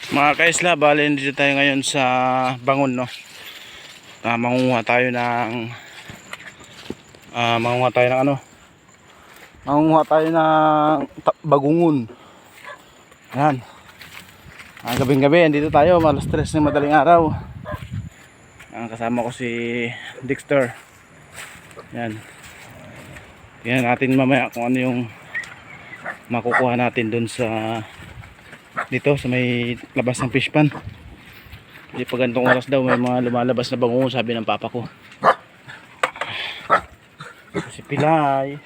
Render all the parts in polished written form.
Mga kaisla, bali dito tayo ngayon sa Bangon, no? Mangunguha tayo ng ano? Mangunguha tayo ng bagungon. Yan. Gabing-gabi, andito tayo, alas 3 ng madaling araw. Kasama ko si Dexter. Yan. Tingnan natin mamaya kung ano yung makukuha natin dun sa dito sa may labas ng fish pan. Hindi pa ganitong oras daw may mga lumalabas na bangungon, sabi ng papa ko. Si Pilay.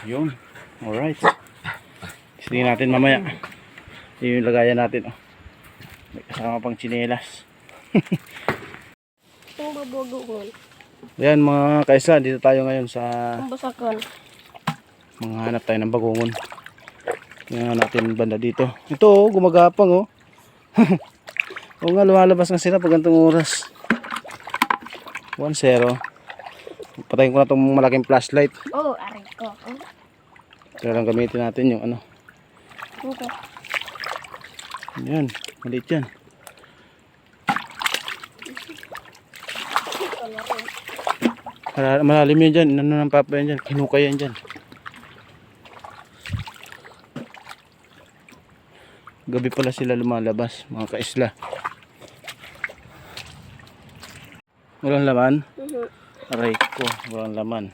Yun. Alright. Tingnan natin mamaya. Yung lagayan natin. Oh. May kasama pang tsinelas. Itong babagungon. Yan mga kaisa, dito tayo ngayon sa Basakon. mga hanap tayo ng bagungon. Tingnan natin banda dito. Ito oh, gumagapang oh. Oo nga, lumalabas nga sila pag ganitong oras. 1-0. Patayin ko na itong malaking flashlight. Oh, aray ko. Kaya lang gamitin natin yung ano. Ito. Yan, maliit yan. Malalim yan dyan. Ano ng papa yan dyan. Kinukay yan dyan. Gabi pala sila lumalabas, mga kaisla. Walang laman? Aray ko, walang laman.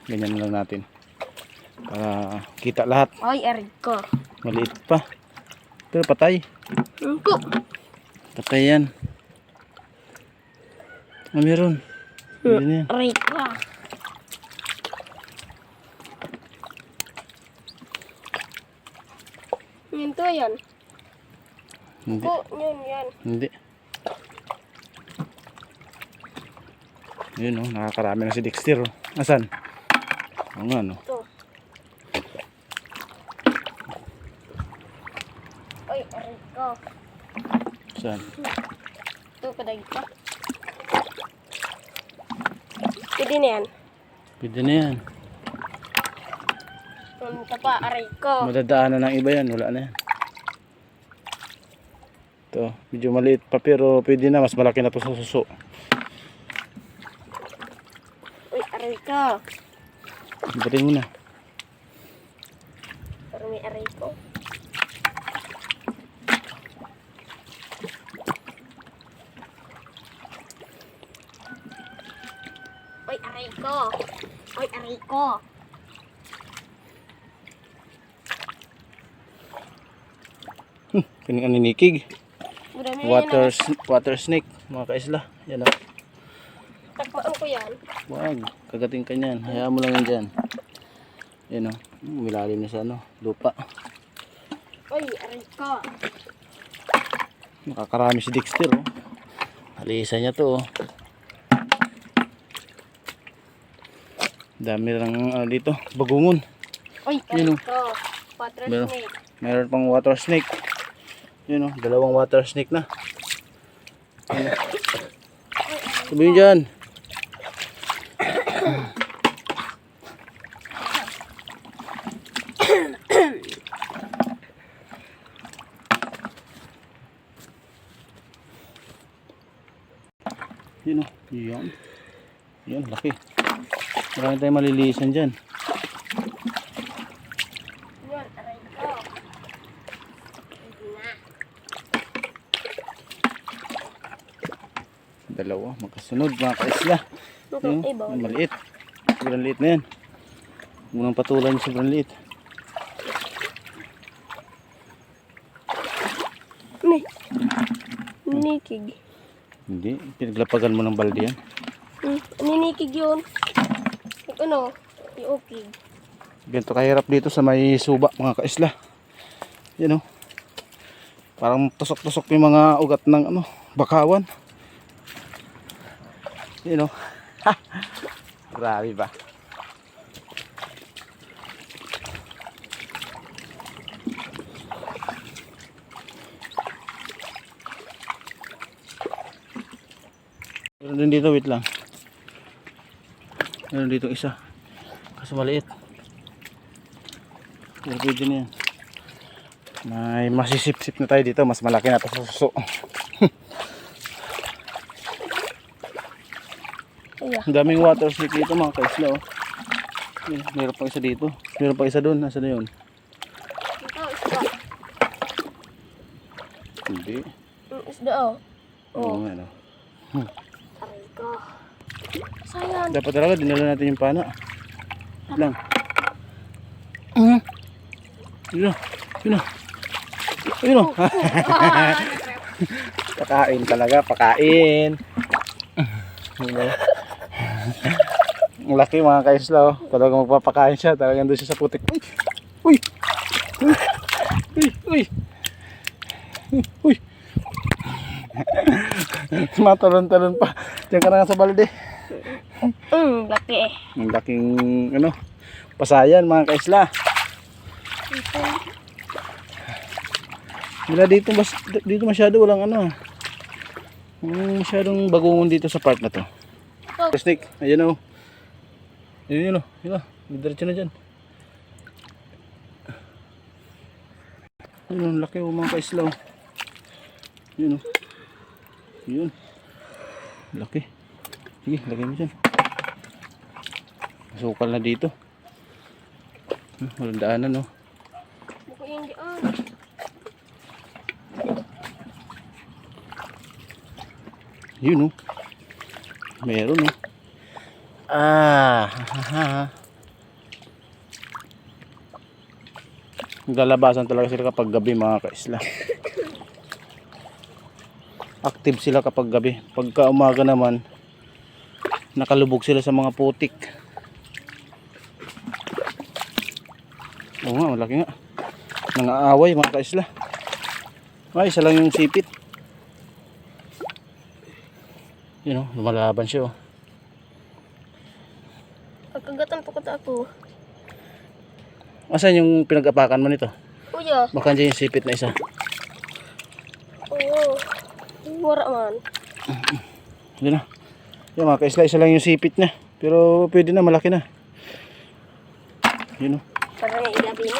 Ganyan lang natin. Para kita lahat. Ay, aray ko. Maliit pa. Pero patay. Ito. Patay yan. Meron. Hindi na yan. Aray ko. Ito yan. Hindi. Oh, yan. Hindi. Yun oh, nakakarami na si Dexter oh. Asan? Oo nga no. Ito. Ay, aray ko. Saan? Ito, kaday pa. Pwede na yan. Pwede na yan. Ito pa, aray ko. Madadaanan ng iba yan, wala na yan. Ito, medyo maliit pa pero pwede na, mas malaki na to sa suso. Uy, aray ko. Batiin mo na. Pero may aray ko. Uy, aray ko. Uy, aray ko. Kining aninikig. Marami Water snake, mga kaisla. Yan o. Takpaan ko yan. Wag, kagating ka niyan. Hayaan mo lang yan dyan. Yan o. Milalim na sa ano, lupa. Uy, aray ko. Nakakarami si Dexter o. Halisa niya to o. Dami lang dito, bagungon. Uy, Yun, aray ko. Water Meron. snake. Mayroon pang water snake. Yun o, dalawang water snake na. Sabihin dyan. Yun o, yun. Yun, laki. Marami tayong malilisan dyan. Yan, aray ko. Hindi na. Dalawa, magkasunod mga kaisla. Ito, Yun, ibaw. maliit. Sobrang liit na yan. Unang patulan sobrang liit. Ninikig. Hindi, pinaglapagan mo ng balde yan. Ninikig yun. Ano? Iukig. Ganito kahirap dito sa may suba mga kaisla. Yan o. Parang tusok-tusok yung mga ugat ng ano, bakawan. Yan o. Grabe ba? Meron din dito, wait lang. Meron dito isa. Kaso maliit. Pero pwede na yan. May masisip-sip na tayo dito. Mas malaki na ito sa suso. Ayan. Ang daming water snake dito mga kaisla. Oh. Meron pa isa dito. Meron pa isa doon. Nasa na yun? Ito, isda. Hindi. Isda, oh. Oo, ano. Aray ko. Sayang. Dapat talaga dinala natin yung pana. Wait lang. Yun na. Yun na. Ayun o. Pakain talaga. Pakain. Ang laki mga kaisla. Oh. Talagang magpapakain siya. Talagang doon siya sa putik. Uy! Uy! Uy! Uy! Uy! Matalon-talon pa. Diyan ka na nga sa balde. Laki eh. Ang laking ano, pasayan mga kaisla. Wala dito, dito masyado walang ano. Masyadong bagungon dito sa part na to. Snake, ayan o. Yun o, yun o. Diretso na dyan. Ayun, ang laki o mga kaisla o. Yun o. Yun. Laki. Sige, lagay mo dyan. Masukal na dito. Walang daanan o. Buko yung diyan. Yun o. Meron o. Lalabasan talaga sila kapag gabi mga kaisla. Active sila kapag gabi. Pagka umaga naman, nakalubog sila sa mga putik. Oo nga, malaki nga. Nangaaway mga kaisla. Ay, isa lang yung sipit. Yun o, lumalaban siya o. Pagkagatan po kata ako. Asan yung pinag-apakan mo nito? Kuya. Baka dyan yung sipit na isa. Oo. Wara man. Yun na. Yung mga kaisla, isa lang yung sipit niya. Pero pwede na, malaki na. Yun o. Parang ilabi na.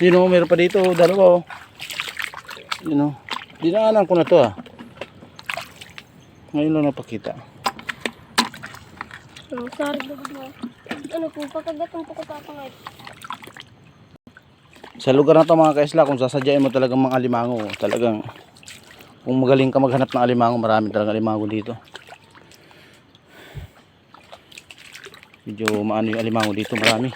Yun o, meron pa dito. Dalawa o. Yun o. Dinaanan ko na to ah. Ngayon lang napakita. Sorry ba? Ano po, pagkagatan po kata ako ngayon. Sa lugar na to mga kaisla, kung sasadyain mo talagang mga alimango, talagang kung magaling ka maghanap ng alimango, marami talagang alimango dito. Medyo maano yung alimango dito, marami.